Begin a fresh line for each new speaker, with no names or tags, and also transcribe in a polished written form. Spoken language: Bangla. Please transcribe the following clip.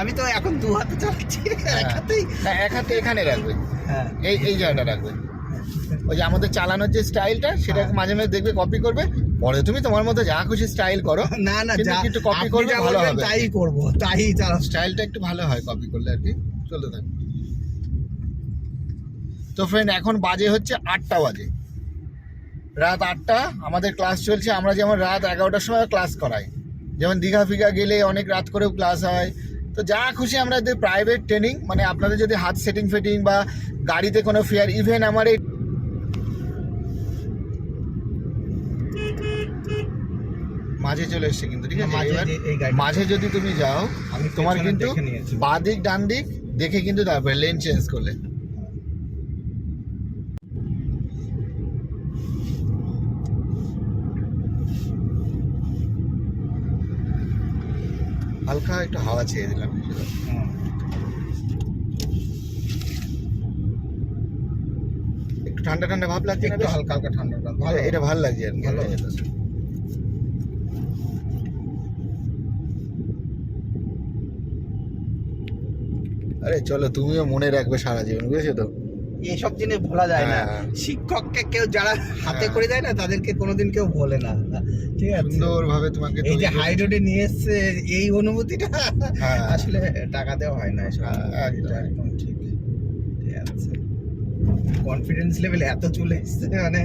আমি তো এখন দু হাতে চালাচ্ছি, এক হাতেই।
এক হাতে এখানে রাখবে,
হ্যাঁ,
এই জায়গাটা রাখবে। ওই যে আমাদের চালানোর যে স্টাইলটা, সেটা মাঝে মাঝে দেখবে কপি করবে। পরে তুমি তোমার মতো যা খুশি স্টাইল করো,
না না,
কিন্তু
যা
একটু কপি
আপনি
করবে,
যা
ভালো
বলবেন
হবে।
তাই করবো, তাই চালাবো।
স্টাইলটা একটু ভালো হয় কপি করলে আর কি। চলতে থাকবে। তো ফ্রেন্ড, এখন বাজে হচ্ছে 8টা বাজে, রাত 8টা। আমাদের ক্লাস চলছে। আমরা যেমন রাত 11টার সময় ক্লাস করাই, যেমন দীঘা ফিঘা গেলে অনেক রাত করেও ক্লাস হয়। তো যা খুশি আমরা প্রাইভেট ট্রেনিং, মানে আপনাদের যদি হাত সেটিং ফেটিং বা গাড়িতে কোনো ফেয়ার, ইভেন আমার এই মাঝে চলে এসছে কিন্তু, ঠিক আছে?
মাঝে
এবার
এই গাড়িটা
মাঝে যদি তুমি যাও,
আমি
তোমার
পেছনে
কিন্তু
দেখে নিয়েছি।
বাঁ দিক ডান দিক দেখে কিন্তু তারপরে লেন চেঞ্জ করলে। হালকা একটু হাওয়া ছেড়ে দিলাম। একটু ঠান্ডা ঠান্ডা ভাব লাগছে না?
একটু
বেশ?
হালকা হালকা ঠান্ডা, ভালো।
এটা ভালো লাগছে আর কি।
ভালো।
আরে চলো, তুমিও মনে রাখবে সারা জীবন, বুঝেছো তো?
এইসব জিনিস ভোলা যায় না।
হ্যাঁ।
শিক্ষককে কেউ যারা হাতে
হ্যাঁ।
করে দেয় না, তাদেরকে কোনোদিন কেউ বলে না, ঠিক আছে?
সুন্দর ভাবে তোমাকে
এই যে
তৈরি
হাই রোডে নিয়ে এসছে, এই অনুভূতিটা
হ্যাঁ।
আসলে টাকা দেওয়া হয় না এসব।
হ্যাঁ, একদম।
এটা একদম ঠিক। ঠিক আছে, কনফিডেন্স লেভেল এত চলে এসছে, মানে